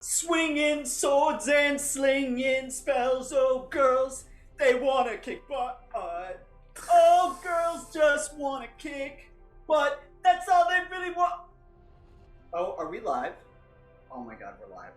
Swinging swords and slinging spells, oh girls, they wanna kick butt. Oh girls just wanna kick butt, that's all they really want. Oh, are we live? Oh my god, we're live.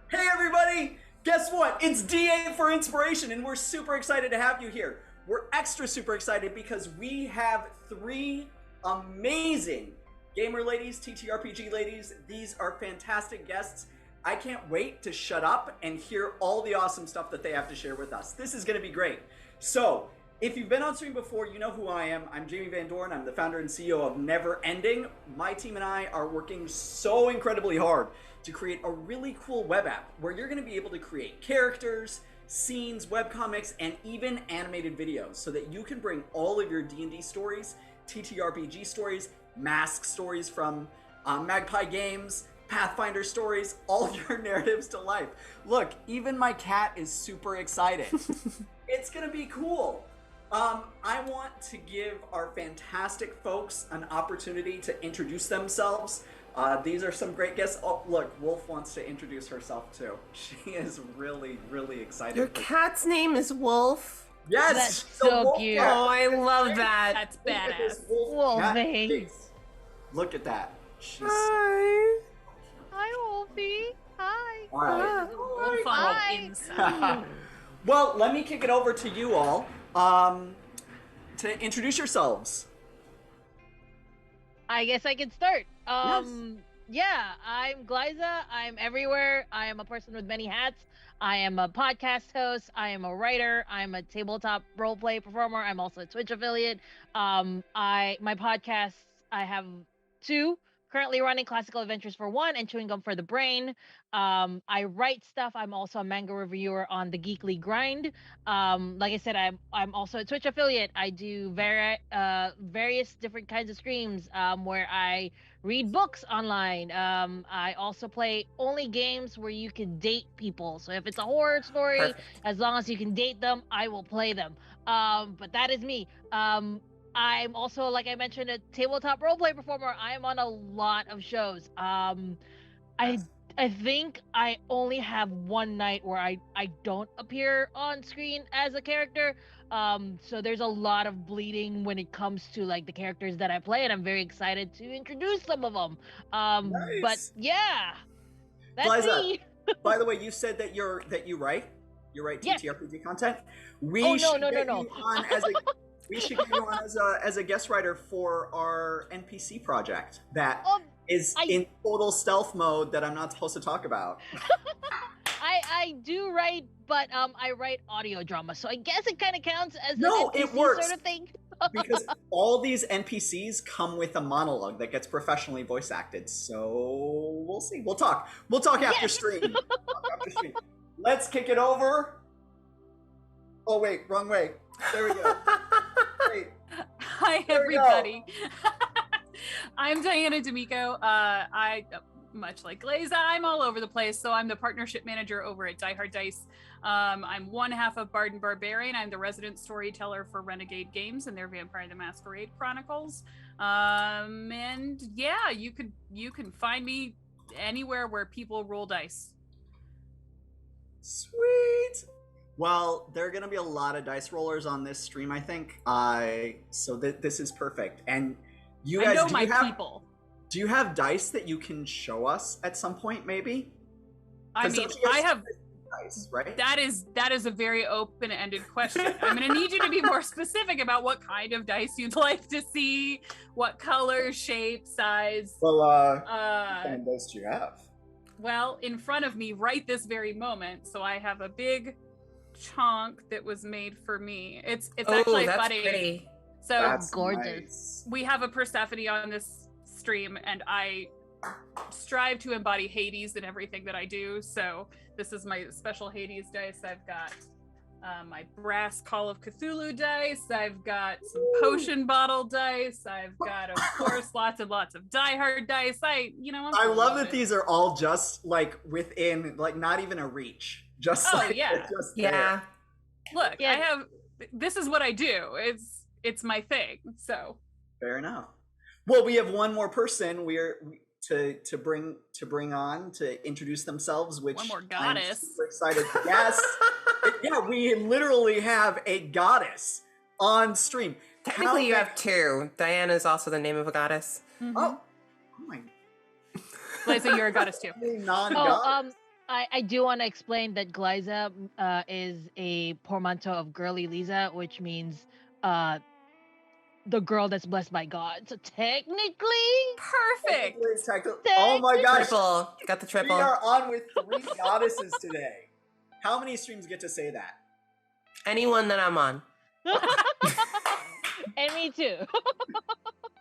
Hey everybody! Guess what? It's DA for Inspiration, and we're super excited to have you here. We're extra super excited because we have three amazing gamer ladies, TTRPG ladies. These are fantastic guests. I can't wait to shut up and hear all the awesome stuff that they have to share with us. This is going to be great. So, if you've been on stream before, you know who I am. I'm Jamie Van Doren. I'm the founder and CEO of Never Ending. My team and I are working so incredibly hard to create a really cool web app where you're going to be able to create characters, scenes, webcomics, and even animated videos so that you can bring all of your D&D stories, TTRPG stories, Mask stories from Magpie Games, Pathfinder stories, all your narratives to life. Look, even my cat is super excited. It's gonna be cool. I want to give our fantastic folks an opportunity to introduce themselves. These are some great guests. Oh, look, Wolf wants to introduce herself too. She is really, really excited. Your cat's name is Wolf? Yes! That's so cute. Cat. Oh, I love that. That's badass. Wolfie. Look at that. She's Hi. Hi, Wolfie. Hi. all right. Wolf on the inside. Well, let me kick it over to you all to introduce yourselves. I guess I can start. Yes. Yeah, I'm Glaiza. I'm everywhere. I am a person with many hats. I am a podcast host. I am a writer. I'm a tabletop roleplay performer. I'm also a Twitch affiliate. My podcasts, I have two. Currently running Classical Adventures for One and Chewing Gum for the Brain. I write stuff. I'm also a manga reviewer on the Geekly Grind. Like I said, I'm also a Twitch affiliate. I do various different kinds of streams where I read books online. I also play only games where you can date people. So if it's a horror story, Perfect. as long as you can date them, I will play them. But that is me. I'm also, like I mentioned, a tabletop roleplay performer. I am on a lot of shows. I think I only have one night where I don't appear on screen as a character. So there's a lot of bleeding when it comes to like the characters that I play, and I'm very excited to introduce some of them. Nice. But yeah, that's Glaiza, me. by the way, you said that you write Yes. TTRPG content. We Oh, no, should no, get no, you no. on as a we should get you on as a guest writer for our NPC project that is in total stealth mode that I'm not supposed to talk about. I do write, but I write audio drama, so I guess it kind of counts as No, an it NPC works. sort of thing. Because all these NPCs come with a monologue that gets professionally voice acted. So we'll see. We'll talk after Yes. stream. We'll talk after stream. Let's kick it over. Oh wait, wrong way. There we go. Wait. Hi, There we go. everybody. I'm Diana DiMicco. I, much like Glaiza, I'm all over the place. So I'm the partnership manager over at Die Hard Dice. I'm one half of Bard and Barbarian. I'm the resident storyteller for Renegade Games and their Vampire the Masquerade Chronicles. And yeah, you can find me anywhere where people roll dice. Sweet. Well, there are going to be a lot of dice rollers on this stream, I think. So this is perfect. And you guys, I know my people. Do you have dice that you can show us at some point, maybe? I mean, I have dice, right? That is a very open-ended question. I'm going to need you to be more specific about what kind of dice you'd like to see, what color, shape, size. Well, what kind of dice do you have? Well, in front of me right this very moment, so I have a big chunk that was made for me. It's actually that's funny. pretty. So That's gorgeous. nice. we have a Persephone on this stream, and I strive to embody Hades in everything that I do. So this is my special Hades dice. I've got my brass Call of Cthulhu dice. I've got some potion bottle dice. I've got, of course, lots and lots of Die Hard dice. I love that these are all just like within, like not even a reach. Just like yeah. they're just Yeah. there. Look, Yeah. this is what I do. It's my thing. So Fair enough. Well, we have one more person. to bring on to introduce themselves, which One more I'm goddess. super excited. Yes, yeah, we literally have a goddess on stream. Technically, you have two. Diana is also the name of a goddess. Mhm. Oh my! Glaiza, you're a goddess too. Non-goddess. I do want to explain that Glaiza is a portmanteau of girly Lisa, which means the girl that's blessed by God. So technically, Perfect. Oh my gosh! Triple. Got the We triple. are on with 3 goddesses today. How many streams get to say that? Anyone that I'm on. and me too.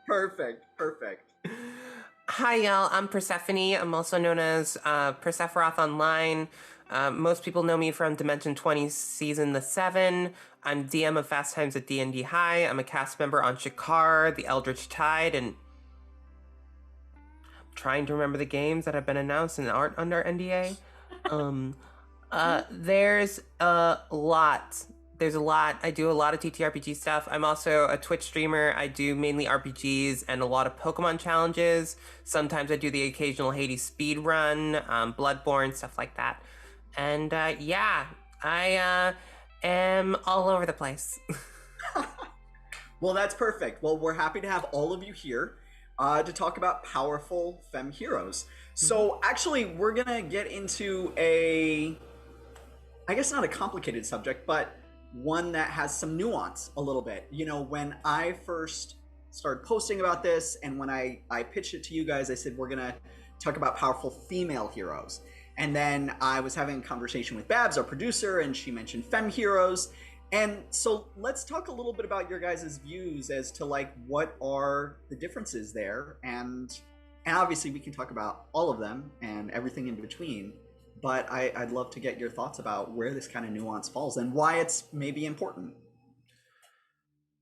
Perfect. Hi, y'all. I'm Persephone. I'm also known as Persephiroth online. Most people know me from Dimension 20 Season the 7. I'm DM of Fast Times at D&D High. I'm a cast member on Shakar, The Eldritch Tide, and I'm trying to remember the games that have been announced and aren't under NDA. There's a lot. I do a lot of TTRPG stuff. I'm also a Twitch streamer. I do mainly RPGs and a lot of Pokemon challenges. Sometimes I do the occasional Hades speed run, Bloodborne, stuff like that. And yeah, I am all over the place. Well, that's perfect. Well, we're happy to have all of you here to talk about powerful femme heroes. So actually, we're gonna get into I guess not a complicated subject, but one that has some nuance a little bit. You know, when I first started posting about this and when I pitched it to you guys, I said, we're gonna talk about powerful female heroes. And then I was having a conversation with Babs, our producer, and she mentioned femme heroes. And so let's talk a little bit about your guys' views as to like, what are the differences there? And obviously we can talk about all of them and everything in between. But I'd love to get your thoughts about where this kind of nuance falls and why it's maybe important.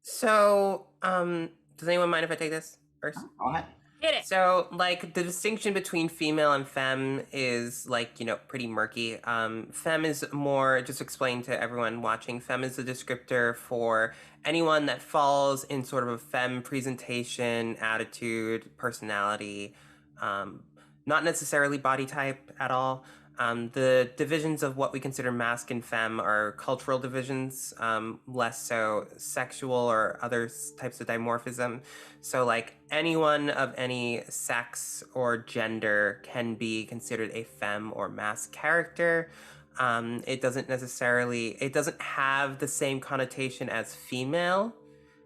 So, does anyone mind if I take this first? Go ahead. Hit it. So, like, the distinction between female and femme is, like, you know, pretty murky. Femme is more, just explain to everyone watching, femme is a descriptor for anyone that falls in sort of a femme presentation, attitude, personality, not necessarily body type at all. The divisions of what we consider masc and femme are cultural divisions, less so sexual or other types of dimorphism. So like anyone of any sex or gender can be considered a femme or masc character. It doesn't have the same connotation as female,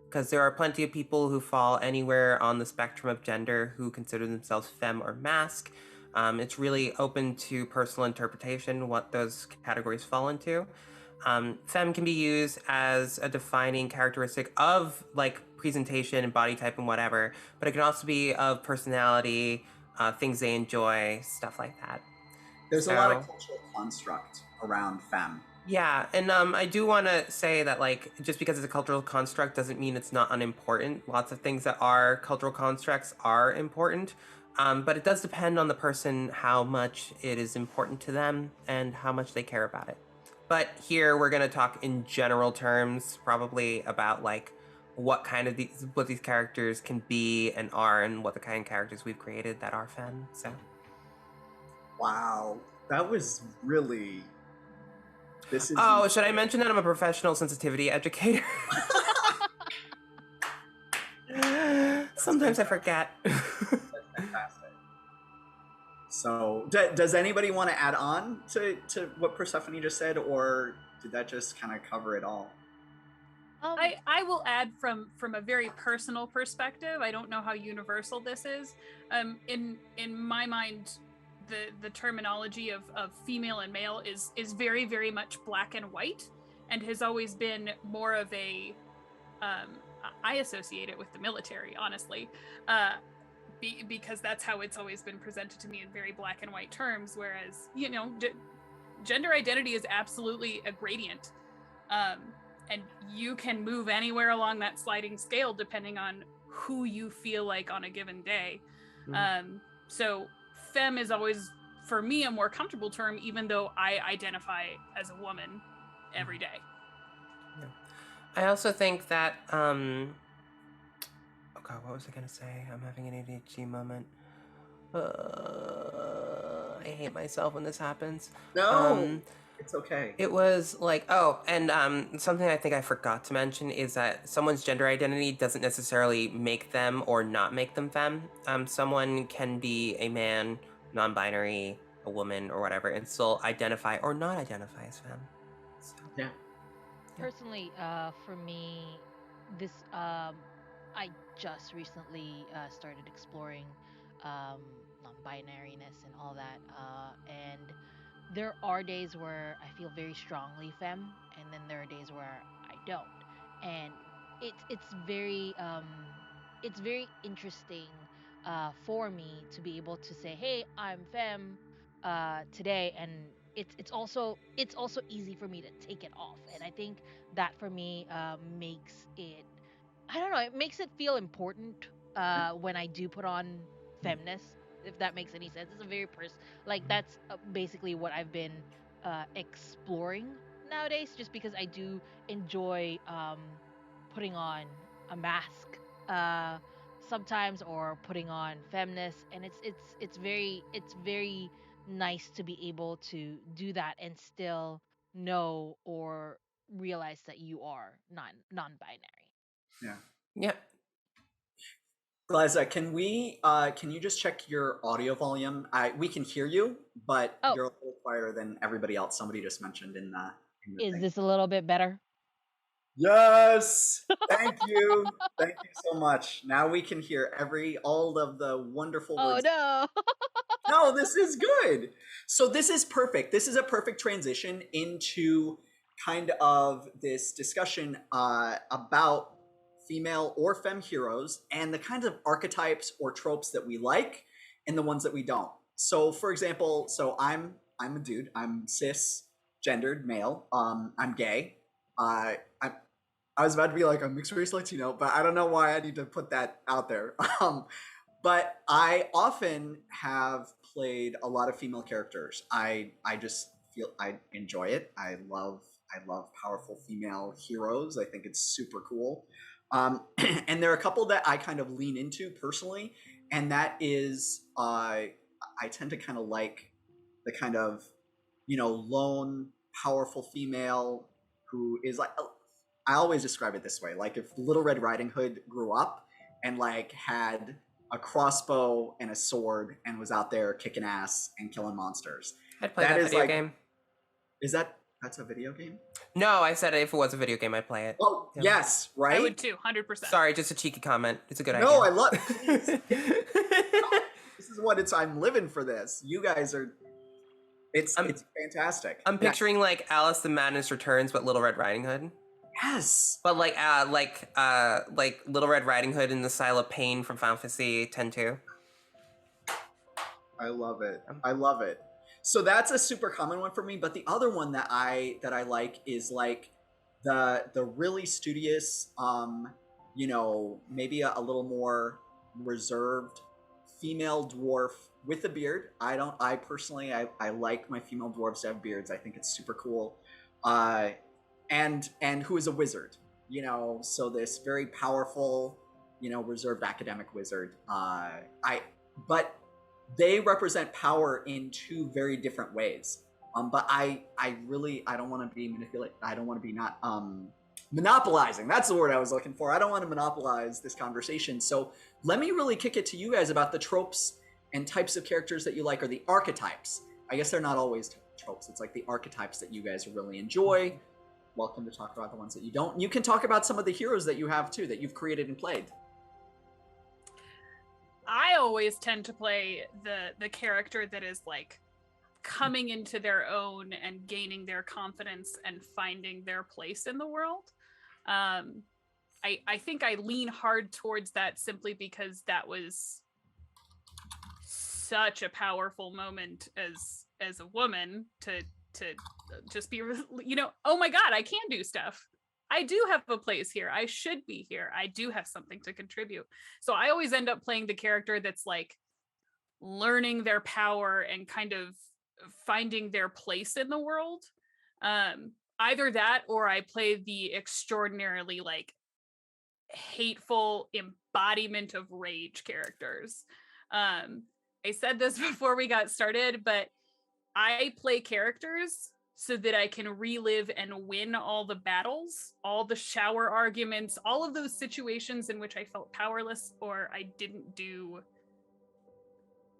because there are plenty of people who fall anywhere on the spectrum of gender who consider themselves femme or masc. It's really open to personal interpretation what those categories fall into. Femme can be used as a defining characteristic of like presentation and body type and whatever, but it can also be of personality, things they enjoy, stuff like that. There's a lot of cultural construct around femme. Yeah, and I do want to say that like just because it's a cultural construct doesn't mean it's not unimportant. Lots of things that are cultural constructs are important. But it does depend on the person how much it is important to them and how much they care about it. But here we're going to talk in general terms, probably about like what these characters can be and are, and what the kind of characters we've created that are femme. So, wow, that was really. This is. Oh, should I mention that I'm a professional sensitivity educator? Sometimes I forget. Fantastic. So, does anybody want to add on to what Persephone just said, or did that just kind of cover it all? I will add from a very personal perspective. I don't know how universal this is. In my mind, the terminology of female and male is very, very much black and white, and has always been more of a. I associate it with the military, honestly. Because that's how it's always been presented to me in very black and white terms, whereas, you know, gender identity is absolutely a gradient. And you can move anywhere along that sliding scale depending on who you feel like on a given day. So femme is always, for me, a more comfortable term, even though I identify as a woman every day. Yeah. I also think that, oh God, what was I gonna say? I'm having an ADHD moment. I hate myself when this happens. No, it's okay. It was like, oh, and something I think I forgot to mention is that someone's gender identity doesn't necessarily make them or not make them femme. Someone can be a man, non-binary, a woman, or whatever, and still identify or not identify as femme. So, Yeah. Personally, for me, this I just recently started exploring non-binariness and all that, and there are days where I feel very strongly femme, and then there are days where I don't, and it's very interesting for me to be able to say, hey, I'm femme today, and it's also easy for me to take it off, and I think that for me makes it, I don't know, it makes it feel important when I do put on femness, if that makes any sense. It's a very like that's basically what I've been exploring nowadays, just because I do enjoy putting on a mask uh sometimes, or putting on femness, and it's very nice to be able to do that and still know or realize that you are non-binary. Yeah. yeah. Glaiza, can you just check your audio volume? We can hear you, but Oh, you're a little quieter than everybody else. Somebody just mentioned in the is thing. this a little bit better? Yes. Thank you. Thank you so much. Now we can hear all of the wonderful Oh words. no. No, this is good. So this is perfect. This is a perfect transition into kind of this discussion about female or femme heroes and the kinds of archetypes or tropes that we like and the ones that we don't. So for example, I'm a dude. I'm cis gendered male. I'm gay. I was about to be like, I'm mixed race Latino, but I don't know why I need to put that out there. But I often have played a lot of female characters. I just feel I enjoy it. I love powerful female heroes. I think it's super cool. And there are a couple that I kind of lean into personally, and that is I tend to kind of like the kind of lone powerful female who is like, I always describe it this way, like if Little Red Riding Hood grew up and like had a crossbow and a sword and was out there kicking ass and killing monsters. I'd play that is video like, game. That's a video game? No, I said if it was a video game, I'd play it. Oh, Yeah. yes, right? I would too, 100%. Sorry, just a cheeky comment. It's a good idea. No, I love it. This is what I'm living for this. You guys are, it's fantastic. I'm picturing like Alice the Madness Returns, but Little Red Riding Hood. Yes. But like Little Red Riding Hood in the style of Pain from Final Fantasy X-2. I love it. I love it. So that's a super common one for me. But the other one that I like is like the really studious, maybe a little more reserved female dwarf with a beard. I personally like my female dwarves to have beards. I think it's super cool. And who is a wizard, so this very powerful, reserved academic wizard. But they represent power in two very different ways. But I don't want to be manipulated. I don't want to be not monopolizing. That's the word I was looking for. I don't want to monopolize this conversation. So let me really kick it to you guys about the tropes and types of characters that you like, or the archetypes. I guess they're not always tropes. It's like the archetypes that you guys really enjoy. Welcome to talk about the ones that you don't. You can talk about some of the heroes that you have too, that you've created and played. I always tend to play the character that is like coming into their own and gaining their confidence and finding their place in the world. I think I lean hard towards that simply because that was such a powerful moment as a woman to just be, oh my God, I can do stuff. I do have a place here. I should be here. I do have something to contribute. So I always end up playing the character that's like learning their power and kind of finding their place in the world. Either that, or I play the extraordinarily like hateful embodiment of rage characters. I said this before we got started, but I play characters so that I can relive and win all the battles, all the shower arguments, all of those situations in which I felt powerless or I didn't do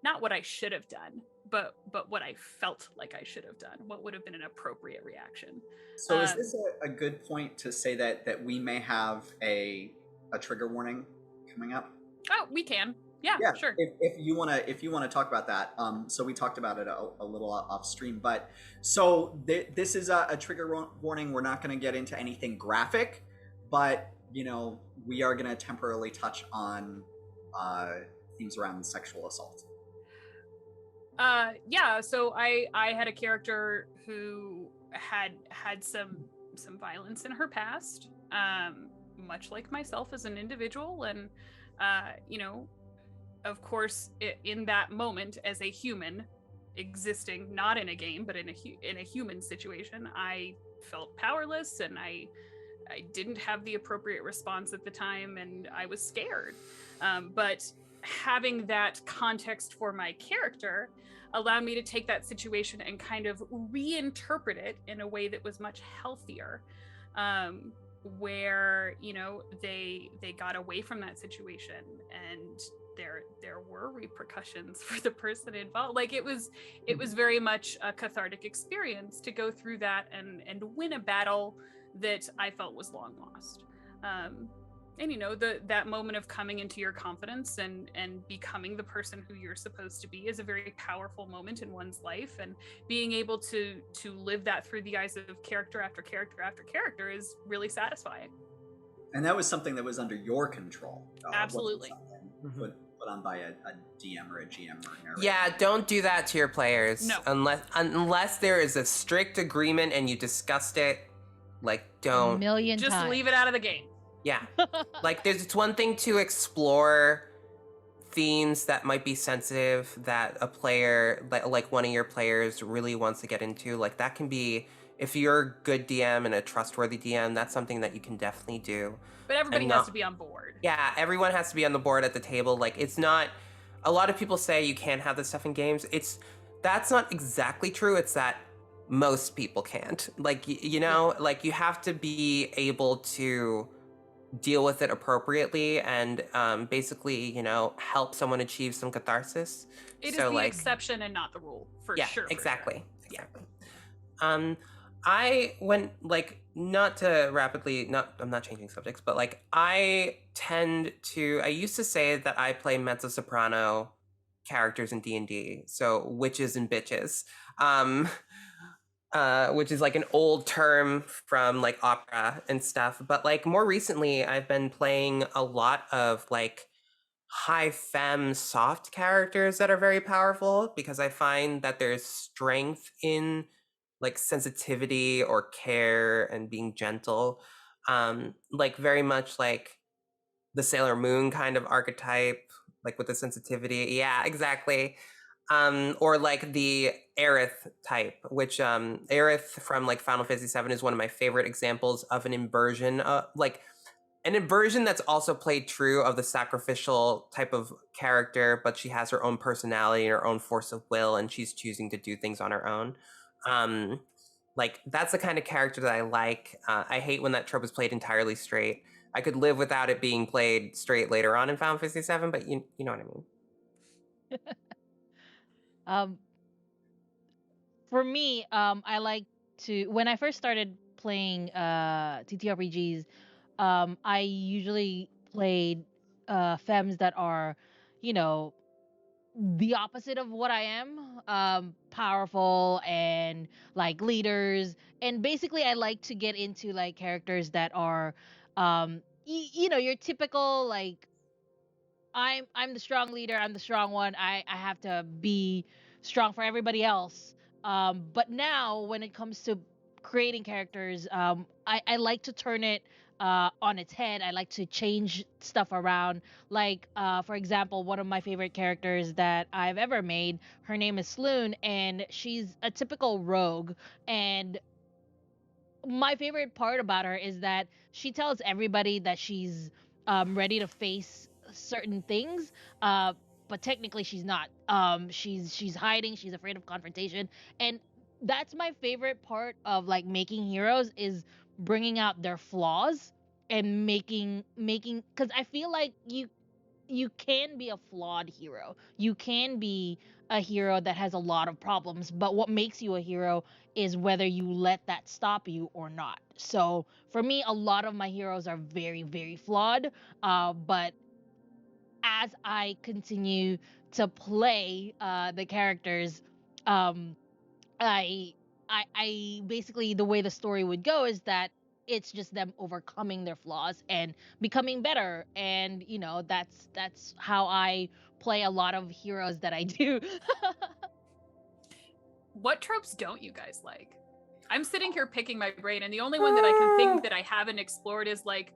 not what I should have done, but what I felt like I should have done, what would have been an appropriate reaction. So is this a good point to say that we may have a trigger warning coming up? Oh, we can. Yeah, sure. If you wanna talk about that, so we talked about it a little off stream, but so this is a trigger warning. We're not going to get into anything graphic, but we are going to temporarily touch on themes around sexual assault. Yeah. So I had a character who had some violence in her past, much like myself as an individual, and of course, in that moment, as a human existing, not in a game, but in a human situation, I felt powerless, and I didn't have the appropriate response at the time, and I was scared. But having that context for my character allowed me to take that situation and kind of reinterpret it in a way that was much healthier. Where they got away from that situation, and there were repercussions for the person involved. Like it was very much a cathartic experience to go through that and win a battle that I felt was long lost. And that moment of coming into your confidence and becoming the person who you're supposed to be is a very powerful moment in one's life, and being able to live that through the eyes of character after character after character is really satisfying. And that was something that was under your control. Absolutely. Put on by a DM or a GM or a narrator. Yeah, don't do that to your players. No. Unless there is a strict agreement and you discussed it. Like, don't. A million Just times. leave it out of the game. Yeah. Like, it's one thing to explore themes that might be sensitive that a player, like one of your players really wants to get into. Like, that can be, if you're a good DM and a trustworthy DM, that's something that you can definitely do. But everybody has to be on board. Yeah, everyone has to be on the board at the table. Like, it's not, a lot of people say you can't have this stuff in games. That's not exactly true. It's that most people can't. Like, like you have to be able to deal with it appropriately and basically, help someone achieve some catharsis. It is the exception and not the rule, for sure. Exactly. I went not to rapidly, I'm not changing subjects, but I used to say that I play mezzo soprano characters in D&D, so witches and bitches, which is an old term from opera and stuff. But more recently, I've been playing a lot of high femme soft characters that are very powerful, because I find that there's strength in sensitivity or care and being gentle, very much like the Sailor Moon kind of archetype, with the sensitivity. Yeah, exactly. Or the Aerith type, which Aerith from Final Fantasy VII is one of my favorite examples of an inversion, an inversion that's also played true of the sacrificial type of character, but she has her own personality and her own force of will, and she's choosing to do things on her own. That's the kind of character that I like. I hate when that trope is played entirely straight. I could live without it being played straight later on in Final Fantasy VII, but you know what I mean. For me, I like to, when I first started playing TTRPGs, I usually played femmes that are, the opposite of what I am, powerful and leaders. And basically I like to get into characters that are your typical I'm the strong leader, I'm the strong one, I have to be strong for everybody else. But now when it comes to creating characters, I like to turn it on its head. I like to change stuff around. For example, one of my favorite characters that I've ever made, her name is Sloone, and she's a typical rogue. And my favorite part about her is that she tells everybody that she's ready to face certain things, but technically she's not. She's hiding. She's afraid of confrontation, and that's my favorite part of like making heroes is bringing out their flaws and making because I feel like you can be a flawed hero. You can be a hero that has a lot of problems, but what makes you a hero is whether you let that stop you or not. So for me, a lot of my heroes are very, very flawed. But as I continue to play the characters, um, I, I basically the way the story would go is that it's just them overcoming their flaws and becoming better, and that's how I play a lot of heroes that I do. What tropes don't you guys like? I'm sitting here picking my brain, and the only one that I can think that I haven't explored is like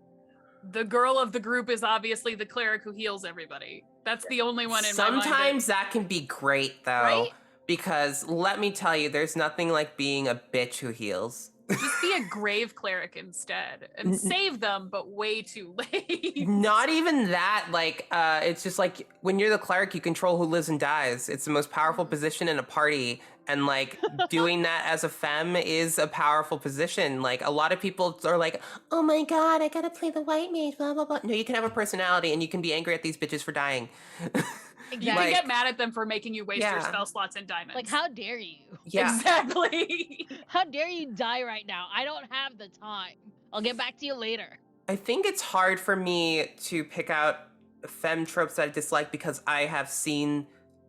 the girl of the group is obviously the cleric who heals everybody. That's the only one in my mind. Sometimes that can be great though, right? Because let me tell you, there's nothing like being a bitch who heals. Just be a grave cleric instead and save them, but way too late. Not even that. Like, it's just like when you're the cleric, you control who lives and dies. It's the most powerful position in a party. And like doing that as a femme is a powerful position. Like a lot of people are like, oh my God, I gotta play the white mage, blah, blah, blah. No, you can have a personality and you can be angry at these bitches for dying. You can get mad at them for making you waste your spell slots and diamonds. Like, how dare you? Yeah. Exactly. How dare you die right now? I don't have the time. I'll get back to you later. I think it's hard for me to pick out femme tropes that I dislike because I have seen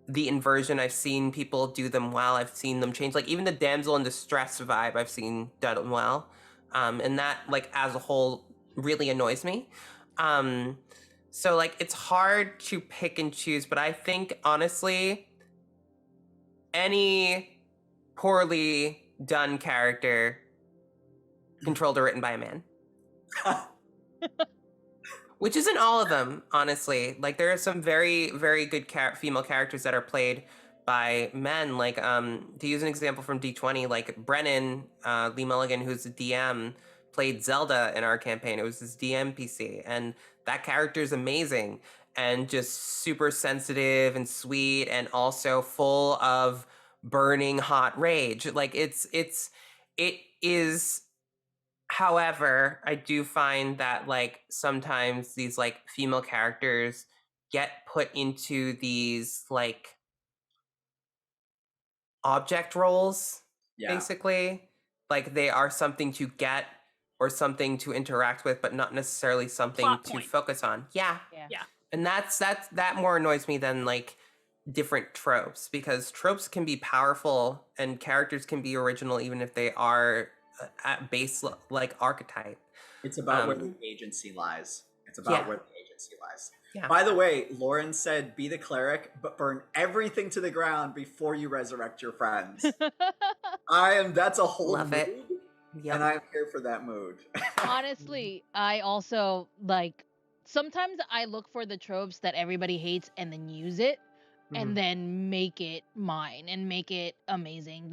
the inversion. I've seen people do them well. I've seen them change. Like even the damsel in distress vibe I've seen done well. And that like as a whole really annoys me. So like it's hard to pick and choose, but I think honestly, any poorly done character controlled or written by a man. Which isn't all of them, honestly. Like there are some very, very good female characters that are played by men. Like to use an example from D20, like Brennan, Lee Mulligan, who's the DM, played Zelda in our campaign. It was his DM PC, and that character is amazing and just super sensitive and sweet and also full of burning hot rage. Like it is. However, I do find that like sometimes these like female characters get put into these like object roles, basically. Like they are something to get or something to interact with, but not necessarily something to focus on. Yeah. And that more annoys me than like different tropes, because tropes can be powerful and characters can be original even if they are at base like archetype. It's about where the agency lies. It's about where the agency lies. Yeah. By the way, Lauren said be the cleric, but burn everything to the ground before you resurrect your friends. That's a whole Love mood. it. Yep. And I'm here for that mood. Honestly, I also like sometimes I look for the tropes that everybody hates and then use it and then make it mine and make it amazing.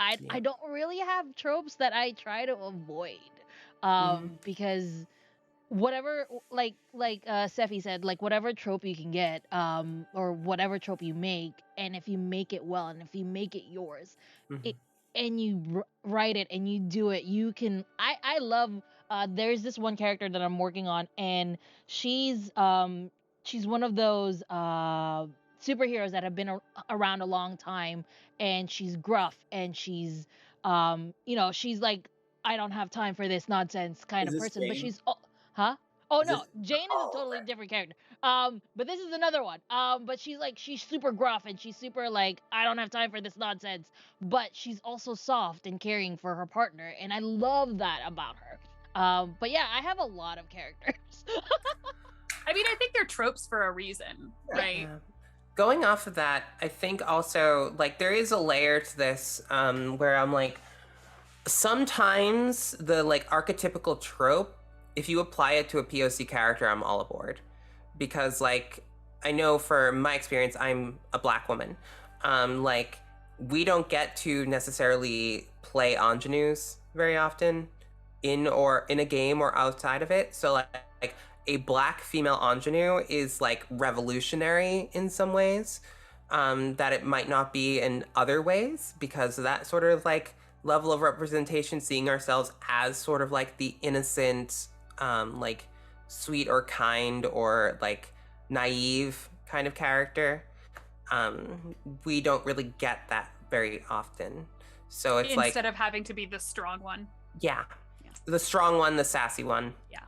I don't really have tropes that I try to avoid, because whatever, like Sephi said, like whatever trope you can get, or whatever trope you make, and if you make it well, and if you make it yours, and you write it and you do it, you can. I love. There's this one character that I'm working on, and she's one of those superheroes that have been around a long time, and she's gruff and she's she's like, I don't have time for this nonsense kind of person. Jane? But she's Jane is a totally different character, but this is another one, but she's super gruff and she's super like, I don't have time for this nonsense, but she's also soft and caring for her partner, and I love that about her. But yeah, I have a lot of characters. I mean, I think they're tropes for a reason, right? Yeah. Going off of that, I think also, like, there is a layer to this where I'm like, sometimes the, like, archetypical trope, if you apply it to a POC character, I'm all aboard. Because, like, I know for my experience, I'm a Black woman. Like, we don't get to necessarily play ingenues very often in a game or outside of it. So, like a black female ingenue is like revolutionary in some ways, that it might not be in other ways, because of that sort of like level of representation, seeing ourselves as sort of like the innocent, like sweet or kind or like naive kind of character. We don't really get that very often. So it's like, instead of having to be the strong one. yeah, the strong one, the sassy one. Yeah.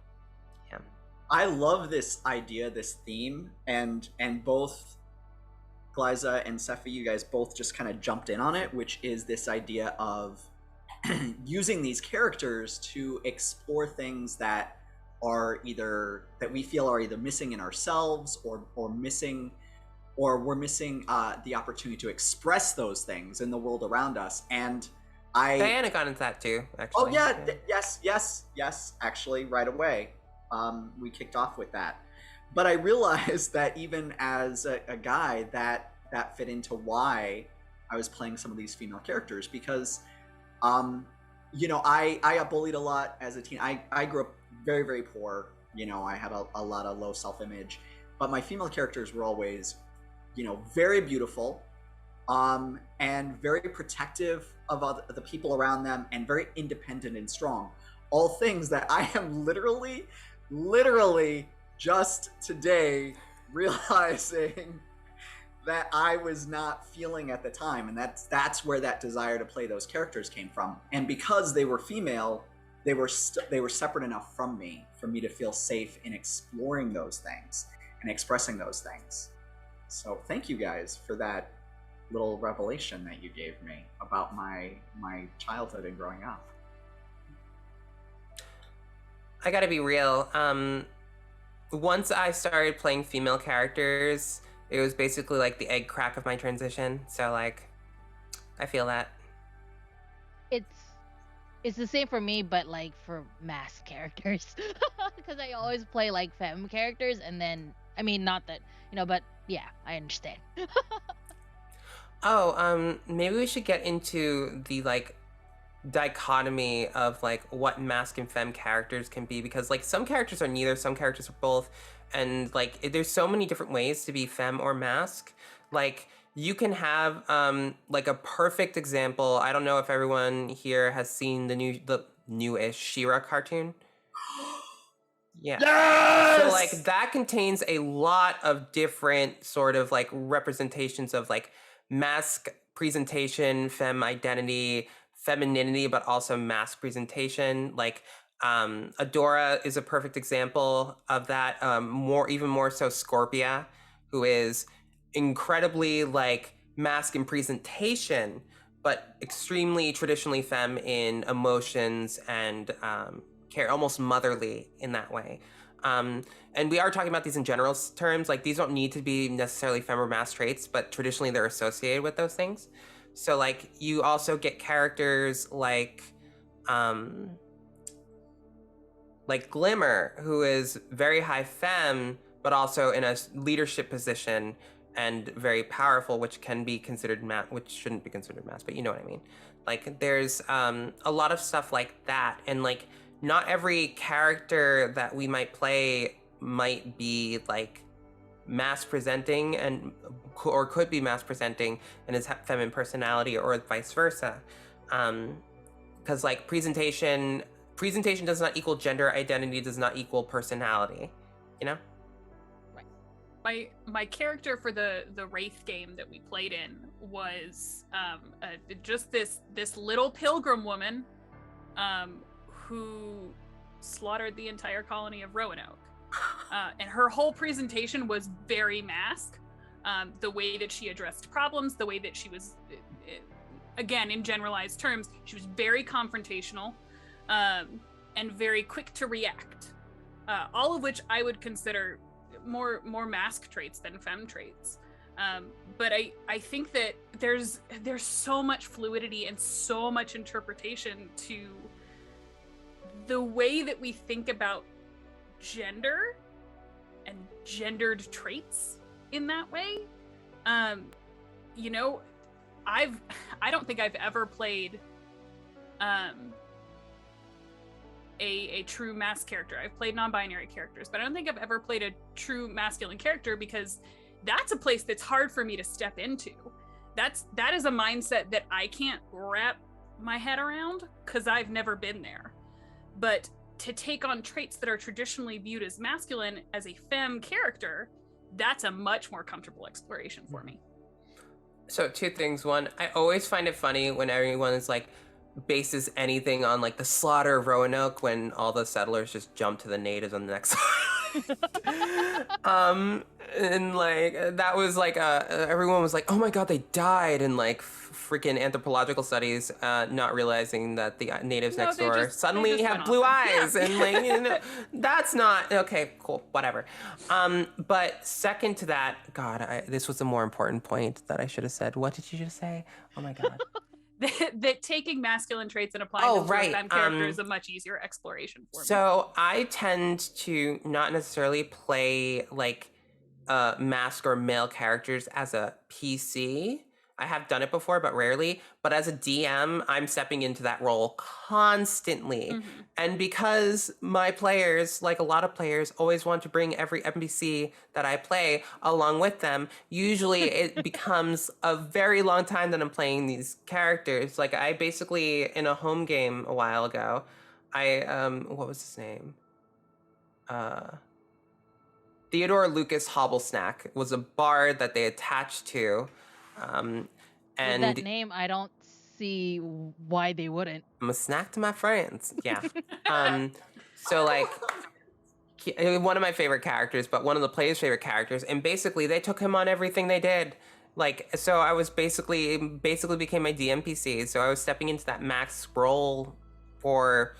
I love this idea, this theme, and both Glaiza and Sephi, you guys both just kind of jumped in on it, which is this idea of using these characters to explore things that are either, that we feel are either missing in ourselves or missing, or we're missing the opportunity to express those things in the world around us. And Diana got into that too, actually. Oh yeah, yes, actually, right away. We kicked off with that. But I realized that even as a guy, that fit into why I was playing some of these female characters, because, you know, I got bullied a lot as a teen. I grew up very, very poor. You know, I had a lot of low self-image, but my female characters were always, you know, very beautiful, and very protective of the people around them, and very independent and strong. All things that I am literally just today realizing that I was not feeling at the time. And that's where that desire to play those characters came from. And because they were female, they were separate enough from me for me to feel safe in exploring those things and expressing those things. So thank you guys for that little revelation that you gave me about my childhood and growing up. I gotta be real. Once I started playing female characters, it was basically like the egg crack of my transition. So like, I feel that. It's the same for me, but like for mask characters, because I always play like femme characters, and then I mean, not that, you know, but yeah, I understand. Oh, maybe we should get into the like dichotomy of like what mask and femme characters can be, because like some characters are neither, some characters are both, and like there's so many different ways to be femme or mask. Like you can have like a perfect example. I don't know if everyone here has seen the newish She-Ra cartoon. Yeah. Yes! So like that contains a lot of different sort of like representations of like mask presentation, femme identity, femininity, but also mask presentation. Like Adora is a perfect example of that. Even more so Scorpia, who is incredibly like mask in presentation, but extremely traditionally femme in emotions and almost motherly in that way. And we are talking about these in general terms. Like these don't need to be necessarily femme or mask traits, but traditionally they're associated with those things. So like you also get characters like Glimmer, who is very high femme, but also in a leadership position and very powerful, which can be considered which shouldn't be considered mask, but you know what I mean. Like there's a lot of stuff like that, and like not every character that we might play might be like mask presenting or could be mask presenting and is feminine personality, or vice versa. Because like presentation does not equal gender identity, does not equal personality, you know? My character for the Wraith game that we played in was just this little pilgrim woman who slaughtered the entire colony of Roanoke. And her whole presentation was very mask. The way that she addressed problems, the way that she was, again, in generalized terms, she was very confrontational and very quick to react. All of which I would consider more mask traits than femme traits. But I think that there's so much fluidity and so much interpretation to the way that we think about gender and gendered traits in that way. You know, I don't think I've ever played a true mask character. I've played non-binary characters, but I don't think I've ever played a true masculine character because that's a place that's hard for me to step into. That is a mindset that I can't wrap my head around because I've never been there. But to take on traits that are traditionally viewed as masculine as a femme character, that's a much more comfortable exploration for me. So 2 things. One, I always find it funny when everyone is like bases anything on like the slaughter of Roanoke when all the settlers just jump to the natives on the next and like that was like everyone was like, oh my god, they died, and like freaking anthropological studies, not realizing that the natives next door suddenly have blue eyes. And like, that's not okay, cool, whatever. But second to that, god, this was a more important point that I should have said. What did you just say? Oh my god. that taking masculine traits and applying them to a femme character is a much easier exploration for me. So I tend to not necessarily play like mask or male characters as a PC. I have done it before, but rarely. But as a DM, I'm stepping into that role constantly. Mm-hmm. And because my players, like a lot of players, always want to bring every NPC that I play along with them, usually it becomes a very long time that I'm playing these characters. Like I basically, in a home game a while ago, what was his name? Theodore Lucas Hobblesnack was a bard that they attached to. And with that name, I don't see why they wouldn't. I'm a snack to my friends. Yeah. So like one of my favorite characters, but one of the players' favorite characters, and basically they took him on everything they did. Like, so I was basically became my DMPC. So I was stepping into that max role for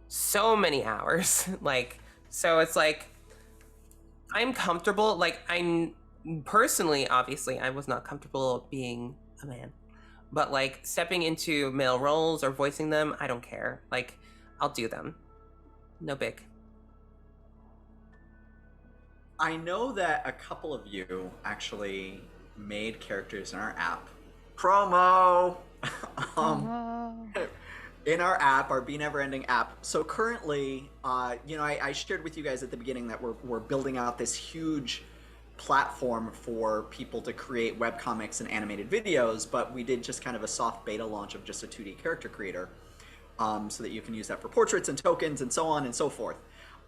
so many hours. Like, so it's like I'm comfortable. Like I'm personally, obviously, I was not comfortable being a man, but like stepping into male roles or voicing them, I don't care. Like, I'll do them. No big. I know that a couple of you actually made characters in our app. Promo! In our app, our Be Never Ending app. So currently, I shared with you guys at the beginning that we're building out this huge platform for people to create webcomics and animated videos, but we did just kind of a soft beta launch of just a 2D character creator, so that you can use that for portraits and tokens and so on and so forth.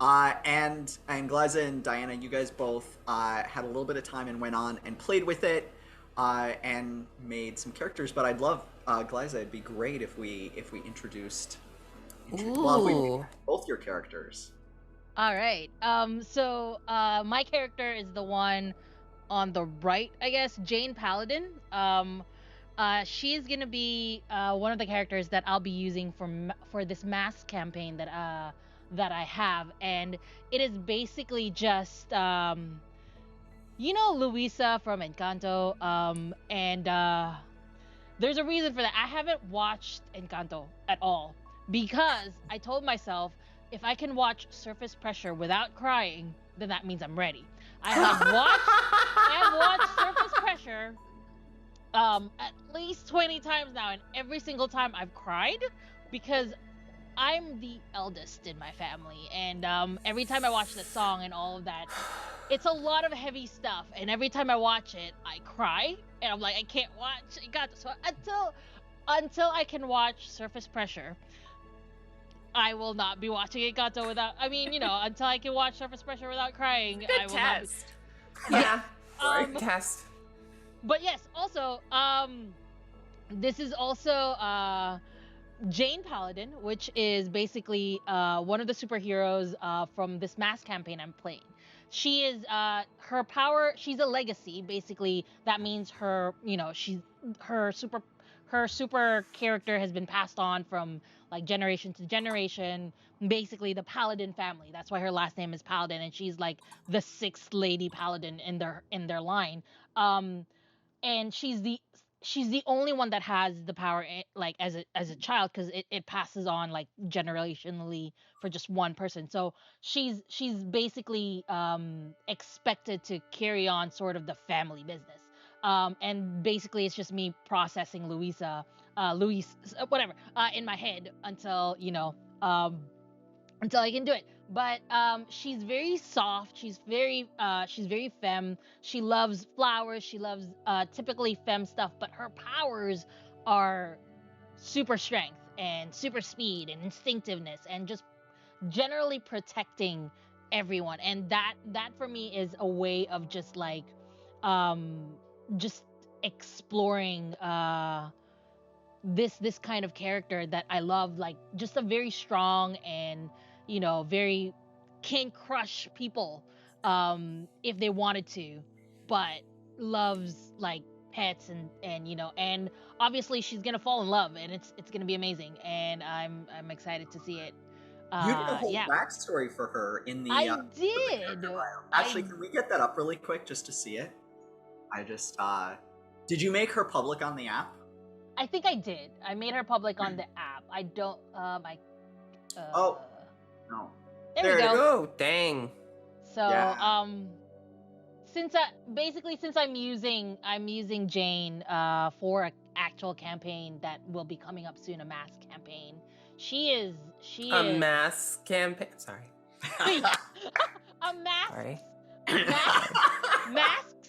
And Glaiza and Diana, you guys both had a little bit of time and went on and played with it and made some characters. But I'd love, Glaiza, it'd be great if we introduced both your characters. All right. So my character is the one on the right, I guess, Jane Paladin. She's gonna be one of the characters that I'll be using for this mask campaign that I have, and it is basically just Luisa from Encanto, and there's a reason for that. I haven't watched Encanto at all because I told myself, if I can watch Surface Pressure without crying, then that means I'm ready. I have watched Surface Pressure at least 20 times now, and every single time I've cried because I'm the eldest in my family, and every time I watch the song and all of that, it's a lot of heavy stuff, and every time I watch it, I cry, and I'm like, I can't watch Encanto. So until I can watch Surface Pressure, I will not be watching Encanto without, until I can watch Surface Pressure without crying. Good I will test. Yeah. Test. But yes, also, this is also Jane Paladin, which is basically one of the superheroes from this mass campaign I'm playing. She is her power. She's a legacy. Basically, that means her super character has been passed on from like generation to generation. Basically, the Paladin family. That's why her last name is Paladin, and she's like the 6th lady Paladin in their line. And she's the only one that has the power, like as a child, because it passes on like generationally for just one person. So she's basically expected to carry on sort of the family business. And basically it's just me processing Luis, whatever, in my head until until I can do it. But she's very soft. She's very femme. She loves flowers. She loves typically femme stuff. But her powers are super strength and super speed and instinctiveness and just generally protecting everyone. And that for me is a way of just like just exploring this kind of character that I love, like just a very strong and very can crush people if they wanted to, but loves like pets and obviously she's gonna fall in love and it's gonna be amazing and I'm excited to see it. You did a whole Yeah, backstory for her in the. I for the did. character bio. Actually, I can we get that up really quick just to see it? I just. Did you make her public on the app? I think I did. I made her public on the app. I don't. Oh. No. There we there it go. is. Oh, dang. So Yeah. since I'm using Jane for an actual campaign that will be coming up soon, a mass campaign. She is A mass campaign. Sorry. a mass Sorry. masks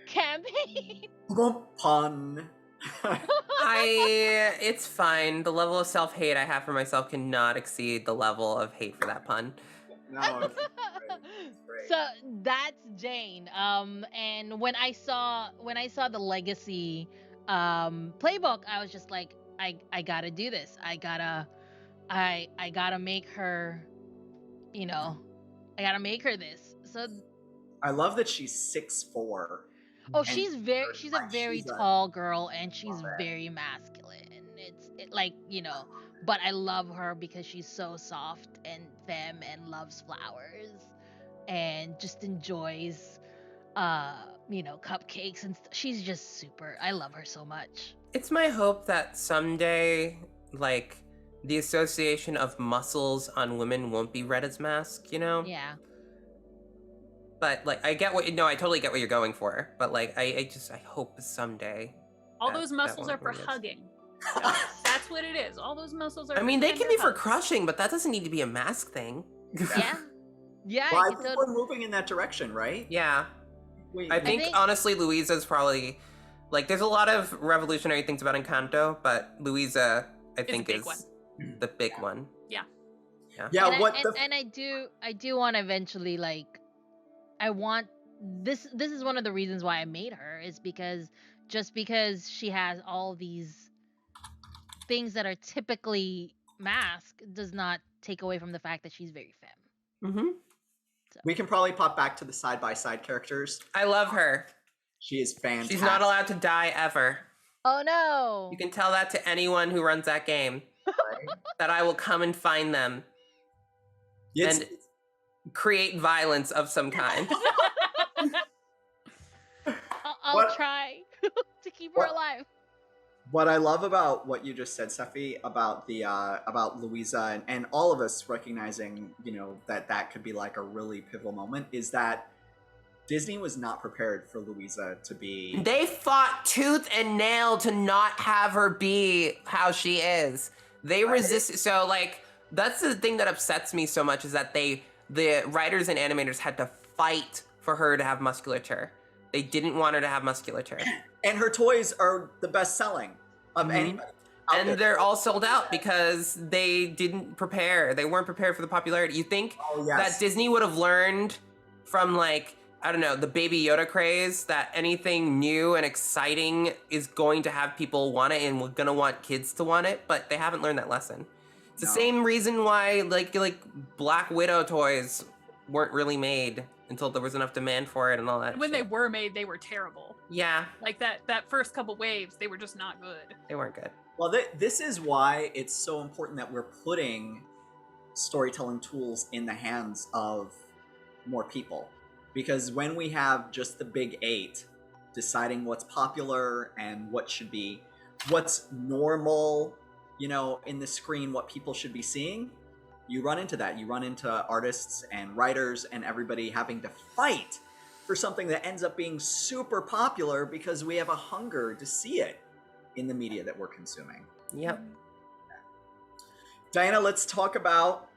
campaign. Pun. It's fine. The level of self-hate I have for myself cannot exceed the level of hate for that pun. No. It's great. So that's Jane. And when I saw the legacy playbook, I was just like, I gotta do this. I gotta make her, I gotta make her this. So I love that she's 6'4". oh, And she's a very she's a- tall girl and she's Love it. very masculine. But I love her because she's so soft and femme and loves flowers and just enjoys cupcakes and she's just super. I love her so much. It's my hope that someday, like, the association of muscles on women won't be read as masc, Yeah. But, like, I totally get what you're going for. But, like, I hope someday. All that- those that muscles one are for really is. hugging. That's what it is. All those muscles are. I mean, they can be for hugs. crushing, but that doesn't need to be a mask thing. Yeah. Yeah. Well, I you think tot- we're moving in that direction, right? Yeah. Wait, I think honestly, Louisa's probably, like, there's a lot of revolutionary things about Encanto, but Louisa, I think, big is one. the big one. yeah. and What I do want to eventually, like, I want this is one of the reasons why I made her, is because she has all these things that are typically mask does not take away from the fact that she's very femme. Mm-hmm. we can probably pop back to the side-by-side characters. I love her. She is fantastic. She's not allowed to die ever. Oh no. You can tell that to anyone who runs that game. That I will come and find them It's- and create violence of some kind. I'll What- try to keep her what- alive. What I love about what you just said, Sephi, about the about Louisa and all of us recognizing, that could be like a really pivotal moment, is that Disney was not prepared for Louisa to be. They fought tooth and nail to not have her be how she is. They resisted. So, like, that's the thing that upsets me so much, is that the writers and animators had to fight for her to have musculature. They didn't want her to have musculature. And her toys are the best selling of anybody. out And there. they're all sold out because they didn't prepare. They weren't prepared for the popularity. You think Oh, yes. that Disney would have learned from, like, I don't know, the Baby Yoda craze, that anything new and exciting is going to have people want it and we're gonna want kids to want it, but they haven't learned that lesson. It's the No. same reason why, like Black Widow toys weren't really made until there was enough demand for it and all that When they shit. were made, they were terrible. Yeah, Like that first couple waves, they were just not good. they weren't good. Well, this is why it's so important that we're putting storytelling tools in the hands of more people. Because when we have just the big eight deciding what's popular and what's normal, in the screen, what people should be seeing, you run into that. You run into artists and writers and everybody having to fight for something that ends up being super popular because we have a hunger to see it in the media that we're consuming. Yep. Diana, let's talk about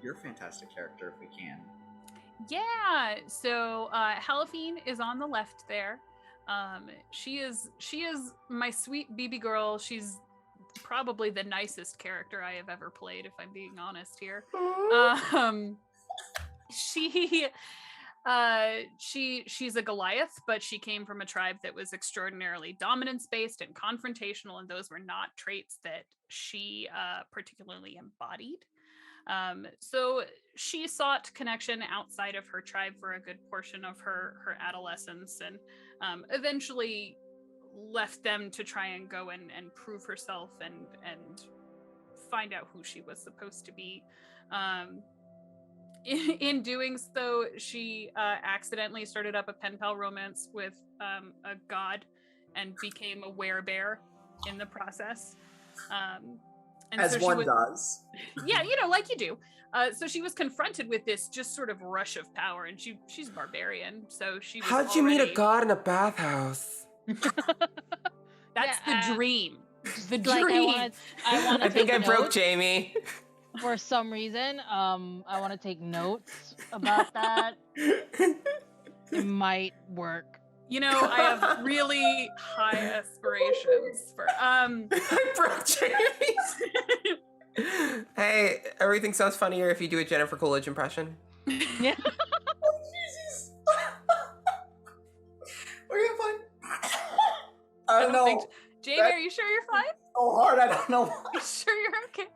your fantastic character if we can. Yeah, so Halophine is on the left there. She is my sweet BB girl. She's probably the nicest character I have ever played, if I'm being honest here. She's a Goliath, but she came from a tribe that was extraordinarily dominance-based and confrontational, and those were not traits that she particularly embodied. So she sought connection outside of her tribe for a good portion of her adolescence, and eventually left them to try and go and prove herself and find out who she was supposed to be. In doing so, she accidentally started up a pen pal romance with a god and became a werebear in the process. And As so one does. Yeah, like you do. So she was confronted with this just sort of rush of power, and she's barbarian, so she was How'd you meet a god in a bathhouse? That's the dream. The Like, dream. I think I broke Jamie. For some reason, I want to take notes about that. It might work. I have really high aspirations for I broke Jamie. Hey, everything sounds funnier if you do a Jennifer Coolidge impression. Yeah. Oh, Jesus. We're having fun. I don't know. Jamie, are you sure you're fine? So hard, I don't know why. You sure you're okay?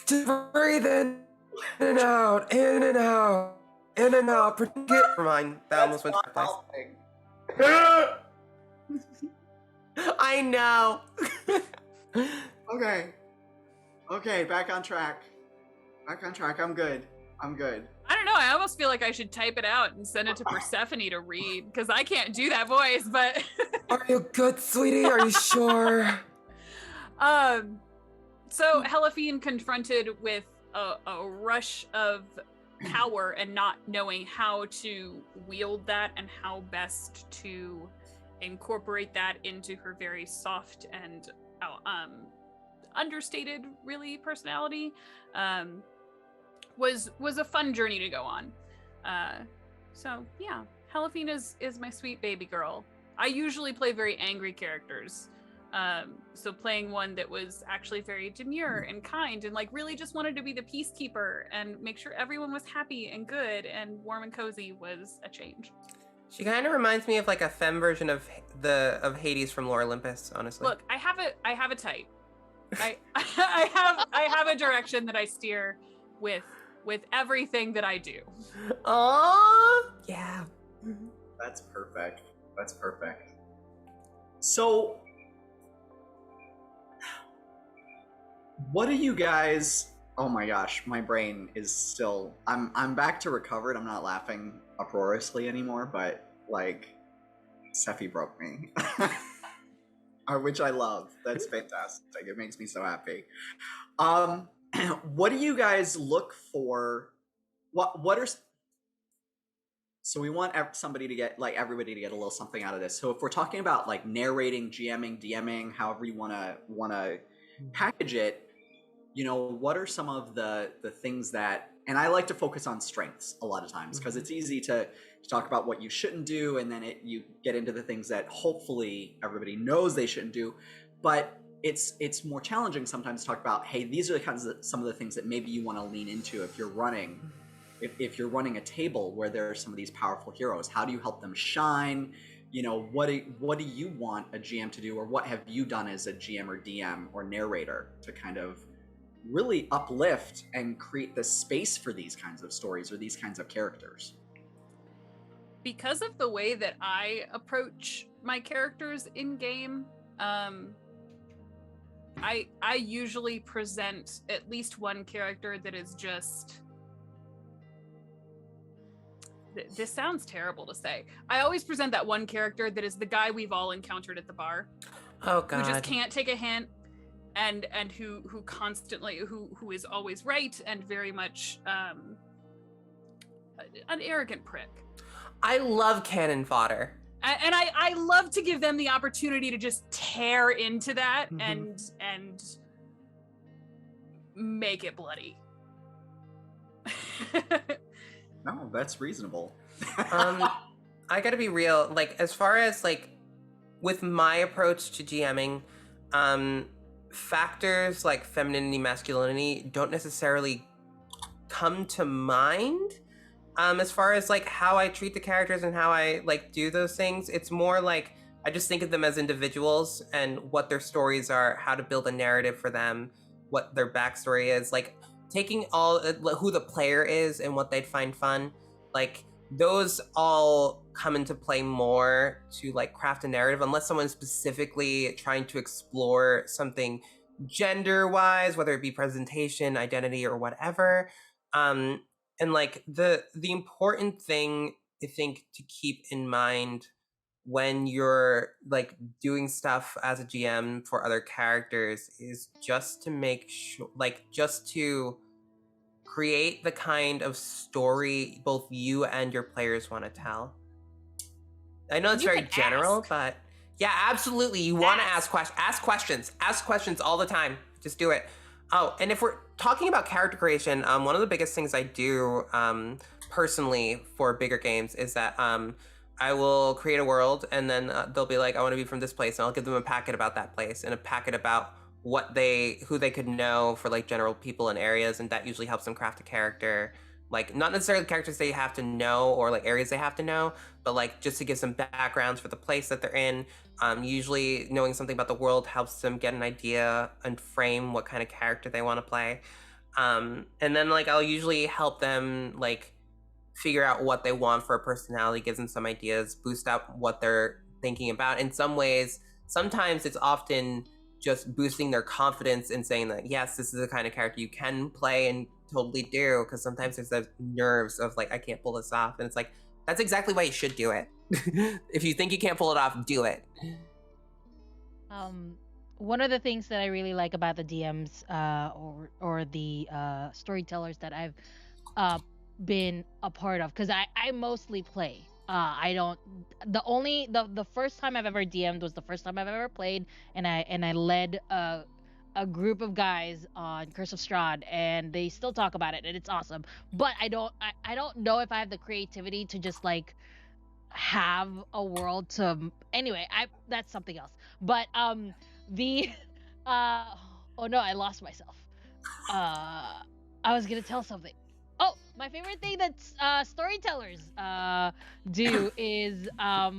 Just breathe in and out, in and out, in and out. Never mind, that almost went twice. I know. Okay, back on track. I'm good. I don't know. I almost feel like I should type it out and send it to Persephone to read, because I can't do that voice, but... Are you good, sweetie? Are you sure? So Halophine, confronted with a rush of power and not knowing how to wield that and how best to incorporate that into her very soft and understated, really, personality, was a fun journey to go on. So yeah, Halophine is my sweet baby girl. I usually play very angry characters. So playing one that was actually very demure and kind and really just wanted to be the peacekeeper and make sure everyone was happy and good and warm and cozy was a change. She kind of reminds me of a femme version of Hades from Lore Olympus, honestly. Look, I have a type. I have a direction that I steer with everything that I do. Aww, yeah. That's perfect. So, what do you guys? Oh my gosh, my brain is still. I'm back to recovered. I'm not laughing uproariously anymore, but Sephi broke me, which I love. That's fantastic. It makes me so happy. What do you guys look for? What are? So we want somebody to get everybody to get a little something out of this. So if we're talking about narrating, GMing, DMing, however you want to package it. What are some of the things that, and I like to focus on strengths a lot of times, because it's easy to talk about what you shouldn't do, and then you get into the things that hopefully everybody knows they shouldn't do, but it's more challenging sometimes to talk about, hey, these are some of the things that maybe you want to lean into if you're running a table where there are some of these powerful heroes. How do you help them shine? What do you want a GM to do, or what have you done as a GM or DM or narrator to kind of really uplift and create the space for these kinds of stories or these kinds of characters? Because of the way that I approach my characters in game, I usually present at least one character that is just... This sounds terrible to say. I always present that one character that is the guy we've all encountered at the bar. Oh God. Who just can't take a hint, and who constantly who is always right, and very much an arrogant prick. I love cannon fodder. And I love to give them the opportunity to just tear into that and make it bloody. No, that's reasonable. I gotta be real. Like, as far as like with my approach to GMing, factors like femininity, masculinity don't necessarily come to mind. As far as like how I treat the characters and how I like do those things, it's more like I just think of them as individuals and what their stories are, how to build a narrative for them, what their backstory is, like taking all who the player is and what they'd find fun. Like those all come into play more to like craft a narrative, unless someone's specifically trying to explore something gender-wise, whether it be presentation, identity, or whatever. And like the important thing I think to keep in mind when you're like doing stuff as a GM for other characters is just to make sure, like just to create the kind of story both you and your players want to tell. I know it's You very can general, ask. but yeah, absolutely. You want to ask questions all the time. Just do it. Oh, and if we're talking about character creation, one of the biggest things I do personally for bigger games is that I will create a world, and then they'll be like, I want to be from this place, and I'll give them a packet about that place and a packet about who they could know for like general people and areas, and that usually helps them craft a character. Like not necessarily characters they have to know or like areas they have to know, but like just to give some backgrounds for the place that they're in. Usually knowing something about the world helps them get an idea and frame what kind of character they want to play. And then like I'll usually help them like figure out what they want for a personality, gives them some ideas, boost up what they're thinking about. In some ways, sometimes it's often just boosting their confidence and saying that, yes, this is the kind of character you can play and totally do, because sometimes there's those nerves of like, I can't pull this off. And it's like, that's exactly why you should do it. If you think you can't pull it off, do it. One of the things that I really like about the DMs or the storytellers that I've been a part of, because I mostly play. I don't. The first time I've ever DM'd was the first time I've ever played, and I led a group of guys on Curse of Strahd, and they still talk about it, and it's awesome. But I don't know if I have the creativity to just like have a world to. Anyway, that's something else. But the oh no, I lost myself. I was gonna tell something. Oh, my favorite thing that storytellers do is at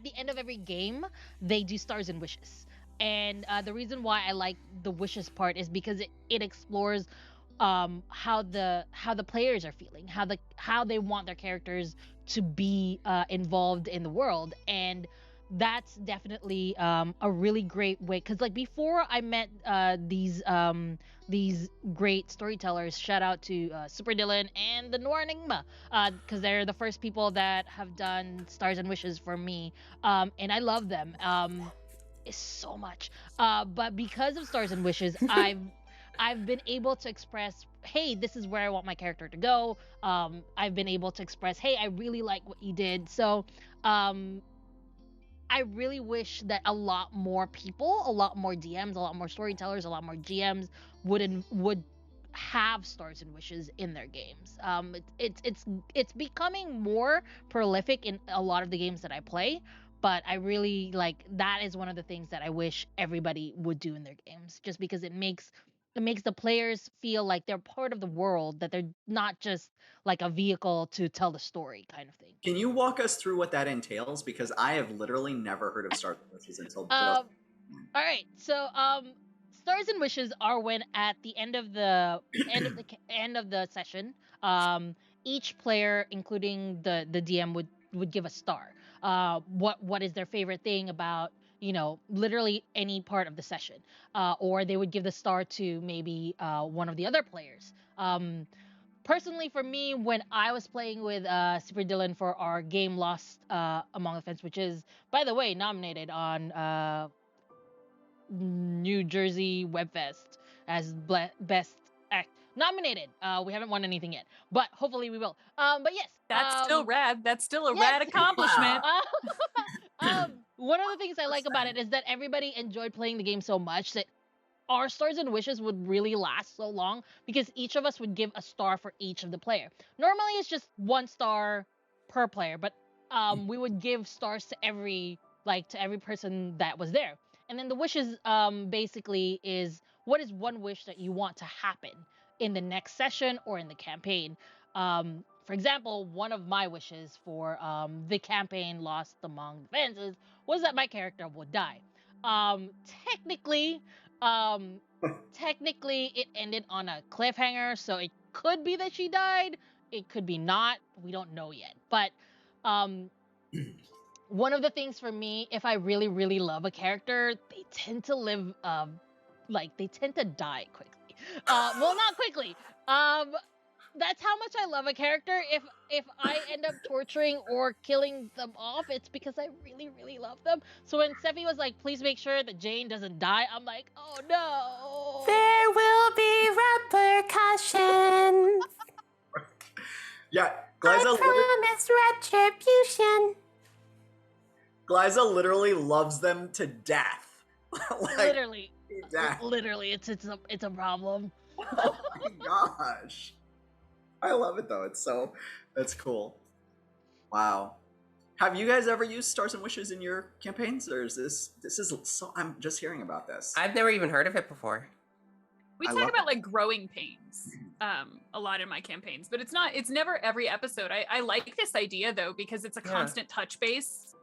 the end of every game they do stars and wishes. And the reason why I like the wishes part is because it explores how the players are feeling, how they want their characters to be involved in the world. And that's definitely a really great way, because like before I met these great storytellers, shout out to Super Dylan and the Noir Enigma, because they're the first people that have done stars and wishes for me, and I love them so much, but because of stars and wishes I've been able to express, hey, this is where I want my character to go. I've been able to express, hey, I really like what you did. So I really wish that a lot more people, a lot more DMs, a lot more storytellers, a lot more GMs would have stars and wishes in their games. It's becoming more prolific in a lot of the games that I play, but I really like, that is one of the things that I wish everybody would do in their games, just because it makes the players feel like they're part of the world, that they're not just like a vehicle to tell the story kind of thing. Can you walk us through what that entails? Because I have literally never heard of Stars and Wishes until just. All right, so stars and wishes are when at the end of the end of the session, each player, including the DM, would give a star. What is their favorite thing about, literally any part of the session, or they would give the star to maybe one of the other players. Personally, for me, when I was playing with Super Dylan for our game Lost Among the Fence, which is, by the way, nominated on New Jersey Webfest as best act. Nominated. We haven't won anything yet, but hopefully we will. But yes, That's still rad. That's still a yes. rad accomplishment. One of the things I like about it is that everybody enjoyed playing the game so much that our stars and wishes would really last so long because each of us would give a star for each of the player. Normally it's just 1 star per player, but we would give stars to every person that was there. And then the wishes basically is what is one wish that you want to happen in the next session or in the campaign. For example, one of my wishes for the campaign Lost Among the Fences was that my character would die. Um, technically, um, technically, it ended on a cliffhanger, so it could be that she died. It could be not. We don't know yet. But um, one of the things for me, if I really, really love a character, they tend to live, they tend to die quickly. Well, not quickly. Um, that's how much I love a character. If I end up torturing or killing them off, it's because I really, really love them. So when Sephi was like, please make sure that Jane doesn't die, I'm like, oh no. There will be repercussions. Yeah, I promise retribution. Glaiza literally loves them to death. Literally, death. literally, it's a problem. Oh my gosh. I love it though. That's cool. Wow. Have you guys ever used stars and wishes in your campaigns, or is this is so? I'm just hearing about this. I've never even heard of it before. We talk about like growing pains a lot in my campaigns, but it's never every episode. I like this idea though, because it's a constant touch base.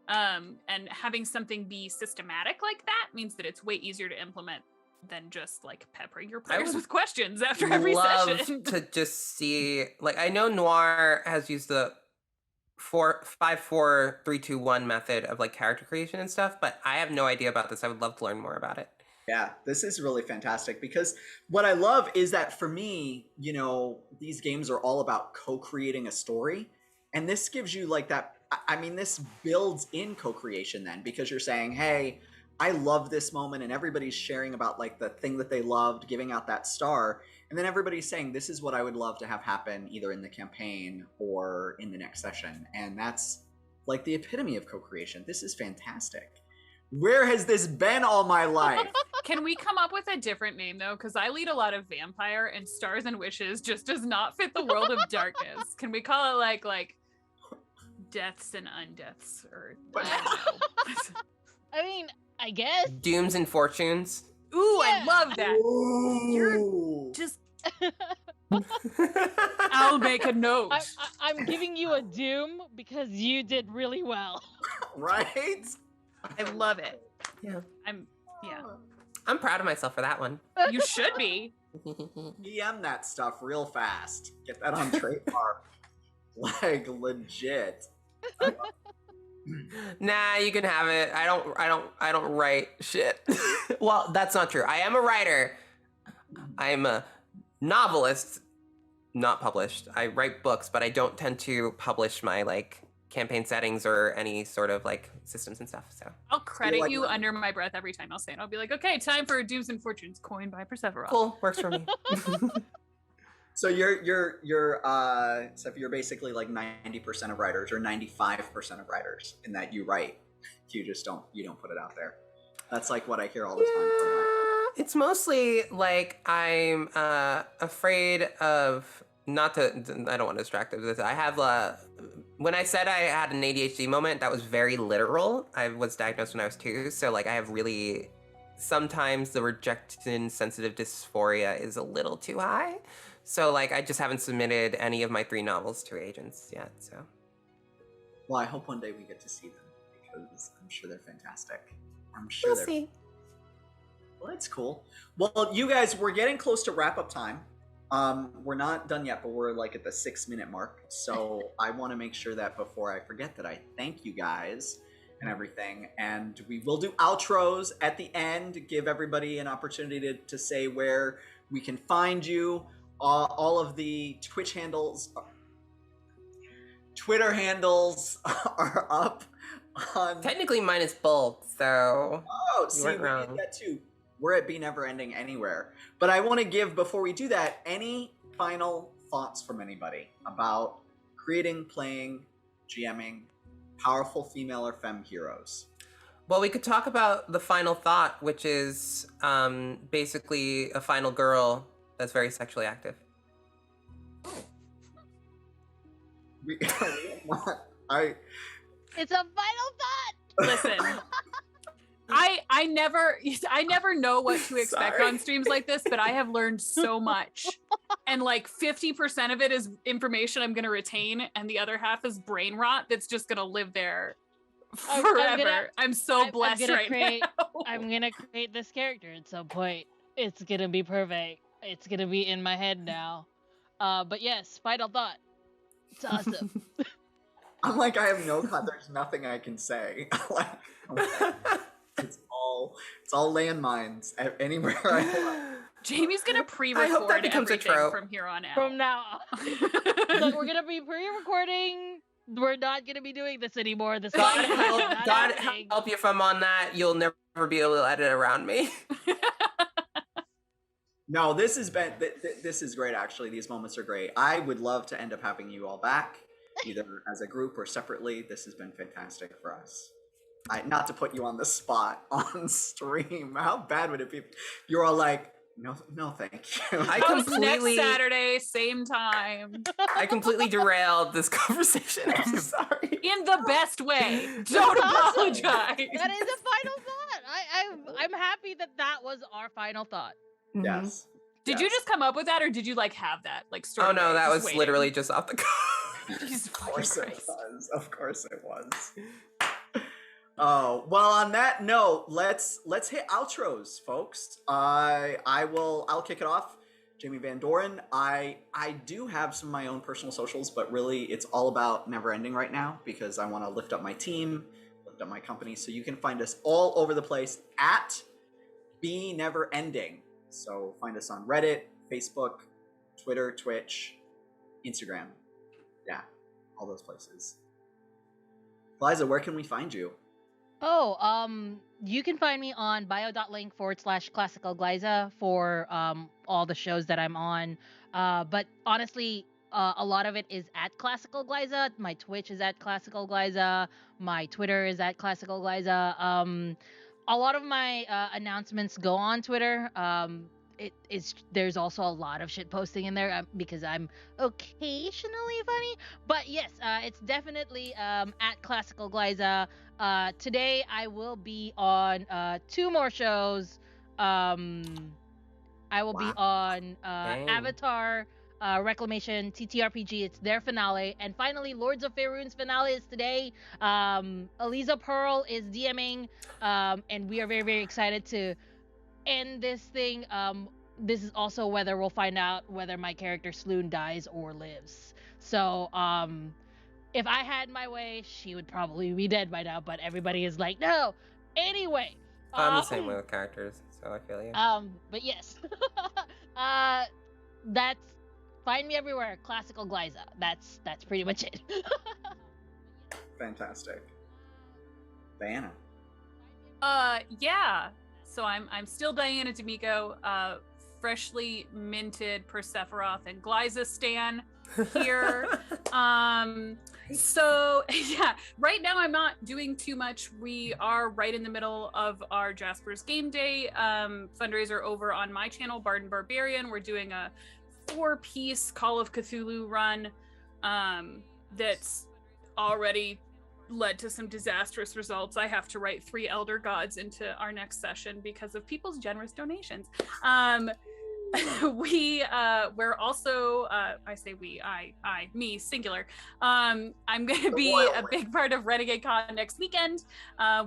And having something be systematic like that means that it's way easier to implement than just like peppering your players with questions after every session. To just see, like, I know Noir has used the 5-4-3-2-1 method of like character creation and stuff, but I have no idea about this. I would love to learn more about it. Yeah, this is really fantastic because what I love is that for me, these games are all about co-creating a story, and this gives you like that. I mean, this builds in co-creation then, because you're saying, hey, I love this moment, and everybody's sharing about like the thing that they loved, giving out that star, and then everybody's saying, this is what I would love to have happen either in the campaign or in the next session. And that's like the epitome of co-creation. This is fantastic. Where has this been all my life? Can we come up with a different name though? Because I lead a lot of vampire, and stars and wishes just does not fit the world of darkness. Can we call it like deaths and undeaths, or I don't know. I mean, I guess. Dooms and fortunes. Ooh, Yeah. I love that. Ooh. You're just I'll make a note. I'm giving you a doom because you did really well. Right? I love it. Yeah. I'm proud of myself for that one. You should be. DM that stuff real fast. Get that on trademark. Like legit. Nah, you can have it. I don't write shit. Well, that's not true. I am a writer. I am a novelist, not published. I write books, but I don't tend to publish my like campaign settings or any sort of like systems and stuff. So I'll credit you under my breath every time I'll say it. I'll be like, okay, time for Dooms and Fortunes, coined by Persephiroth. Cool, works for me. So you're basically like 90% of writers or 95% of writers in that you write. You don't put it out there. That's like what I hear all the time. It's mostly like I'm afraid of I don't want to distract this. I have when I said I had an ADHD moment, that was very literal. I was diagnosed when I was 2, so like I have really sometimes the rejection sensitive dysphoria is a little too high. So like I just haven't submitted any of my 3 novels to agents yet. So Well, I hope one day we get to see them because I'm sure they're fantastic. I'm sure we'll see. Well, that's cool. Well, you guys, we're getting close to wrap up time. We're not done yet, but we're like at the 6-minute mark. So I want to make sure that before I forget that I thank you guys and everything. And we will do outros at the end, give everybody an opportunity to say where we can find you. All of the Twitter handles are up on... Technically mine is both, so... Oh, see, we did that too. We're at Be Never Ending Anywhere. But I want to give, before we do that, any final thoughts from anybody about creating, playing, GMing powerful female or femme heroes? Well, we could talk about the final thought, which is basically a final girl that's very sexually active. It's a final thought. Listen, I never know what to expect Sorry. on streams like this, but I have learned so much. And like 50% of it is information I'm gonna retain, and the other half is brain rot that's just gonna live there forever. I'm so blessed now. I'm gonna create this character at some point. It's gonna be perfect. It's gonna be in my head now. But yes, final thought. It's awesome. I'm like, I have no there's nothing I can say. It's all landmines anywhere I look. Jamie's gonna I hope that pre-record becomes a everything trope. from here on out. From now on. Look, we're gonna be pre-recording. We're not gonna be doing this anymore. This God is help, not God happening. help you if I'm on that. You'll never be able to edit around me. No, this has been this is great. Actually, these moments are great. I would love to end up having you all back, either as a group or separately. This has been fantastic for us. Not to put you on the spot on stream. How bad would it be? You're all like, no, thank you. I Next completely, Saturday, same time. I completely derailed this conversation. I'm so sorry. In the best way. Don't apologize. That is a final thought. I'm happy that was our final thought. Yes. Did you just come up with that, or did you like have that like story? Oh no, that was literally just off the cuff. Jesus Of course fucking it Christ. was. Of course it was. Oh, well, on that note, let's hit outros, folks. I'll kick it off. Jamie Van Doren. I do have some of my own personal socials, but really it's all about never ending right now because I want to lift up my team, lift up my company. So you can find us all over the place at Be Never Ending. So find us on Reddit, Facebook, Twitter, Twitch, Instagram. Yeah, all those places. Glaiza, where can we find you? Oh, you can find me on bio.link/classical Glaiza for all the shows that I'm on. But honestly, a lot of it is at classical Glaiza. My Twitch is at classical Glaiza. My Twitter is at classical Glaiza. A lot of my announcements go on Twitter. There's also a lot of shit posting in there because I'm occasionally funny. But yes, it's definitely at classical Glaiza. Today I will be on 2 more shows. I will be on Dang. Avatar Reclamation TTRPG. It's their finale, and finally Lords of Faerun's finale is today. Eliza Pearl is DMing, and we are very, very excited to end this thing. This is also whether we'll find out whether my character Sloon dies or lives. So if I had my way, she would probably be dead by now, but everybody is like, no. Anyway, I'm the same way with characters, so I feel you. but yes. That's find me everywhere, classical Glaiza. That's pretty much it. Fantastic. Diana. Yeah. So I'm still Diana DiMicco, freshly minted Persephiroth and Glaiza stan here. So yeah, right now I'm not doing too much. We are right in the middle of our Jasper's Game Day fundraiser over on my channel, Bard Barbarian. We're doing a 4-piece Call of Cthulhu run that's already led to some disastrous results. I have to write 3 Elder Gods into our next session because of people's generous donations. We're also I say we, I me singular. I'm gonna be a big part of Renegade Con next weekend,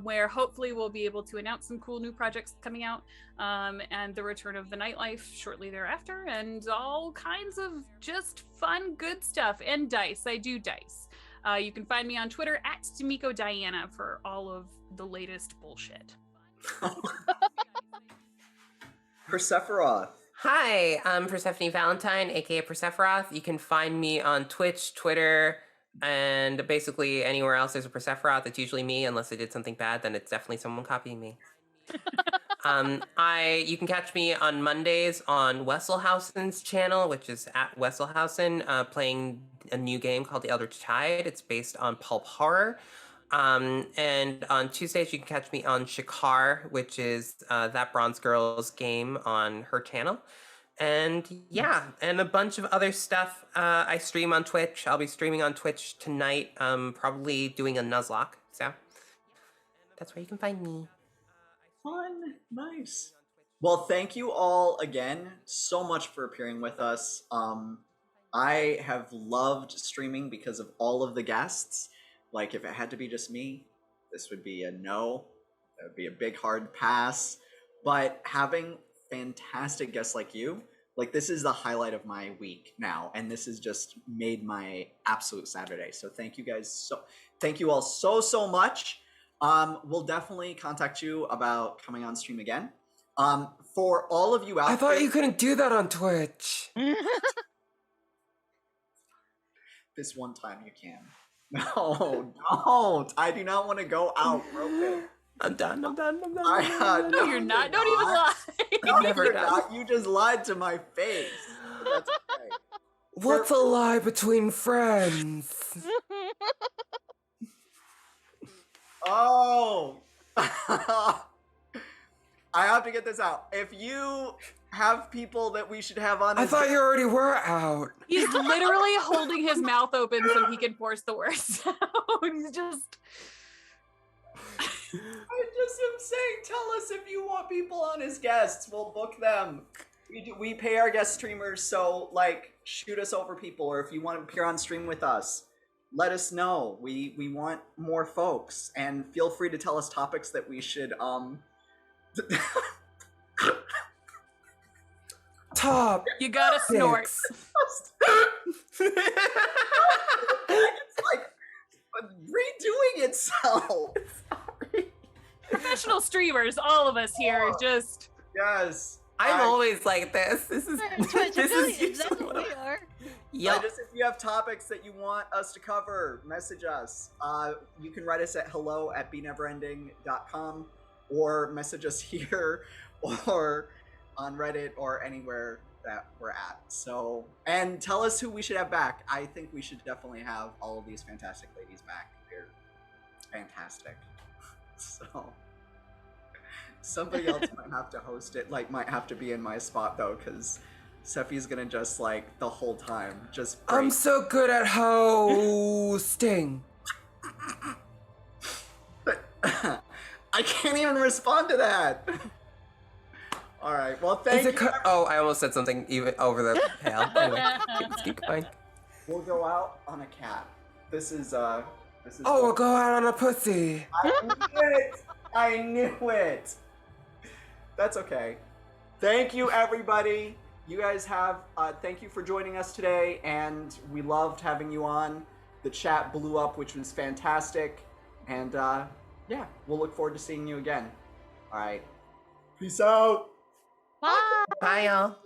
where hopefully we'll be able to announce some cool new projects coming out, and the return of the nightlife shortly thereafter, and all kinds of just fun good stuff. And dice, I do dice. You can find me on Twitter at DiMicco Diana for all of the latest bullshit. Persephiroth. Hi, I'm Persephone Valentine, aka Persephiroth. You can find me on Twitch, Twitter, and basically anywhere else there's a Persephiroth. It's usually me, unless I did something bad, then it's definitely someone copying me. You can catch me on Mondays on Wesselhausen's channel, which is at Wesselhausen, playing a new game called The Elder Tide. It's based on pulp horror. And on Tuesdays, you can catch me on Shikar, which is that Bronze Girl's game on her channel. And yeah, and a bunch of other stuff. I stream on Twitch. I'll be streaming on Twitch tonight, probably doing a Nuzlocke. So that's where you can find me. Fun. Nice. Well, thank you all again so much for appearing with us. I have loved streaming because of all of the guests. Like, if it had to be just me, this would be a no. That would be a big hard pass. But having fantastic guests like you, like, this is the highlight of my week now, and this has just made my absolute Saturday. So thank you guys thank you all so much. We'll definitely contact you about coming on stream again. For all of you out I thought there, you couldn't do that on Twitch. this one time you can. No, don't. I do not want to go out broken. I'm done. No, you're not. Don't even lie. No, Never you're done. not. You just lied to my face. That's okay. What's a lie between friends? Oh. I have to get this out. If you have people that we should have on, I thought you already were out. He's literally holding his mouth open so he can force the words out. He's just. I just am saying, tell us if you want people on as guests. We'll book them. We pay our guest streamers, so like shoot us over people, or if you want to appear on stream with us, let us know. We want more folks, and feel free to tell us topics that we should Top. You gotta snort. It's like redoing itself. Sorry. Professional streamers, all of us here, just. Yes. I'm always like this. This is Twitch this is affiliates, that's usually what what we are. Yup. Just if you have topics that you want us to cover, message us. You can write us at hello@beneverending.com, or message us here, or on Reddit, or anywhere that we're at. So, and tell us who we should have back. I think we should definitely have all of these fantastic ladies back. They're fantastic. So, somebody else might have to host it. Like, might have to be in my spot though, because Sephi's gonna just like the whole time just break. I'm so good at hosting. I can't even respond to that. All right. Well, thank you. Oh, I almost said something even over the pale. Anyway, let's keep going. We'll go out on a cat. This is. Oh, we'll go out on a pussy. I knew it. I knew it. That's okay. Thank you, everybody. You guys have. Thank you for joining us today, and we loved having you on. The chat blew up, which was fantastic, and yeah, we'll look forward to seeing you again. All right. Peace out. Bye. Bye, y'all. Bye.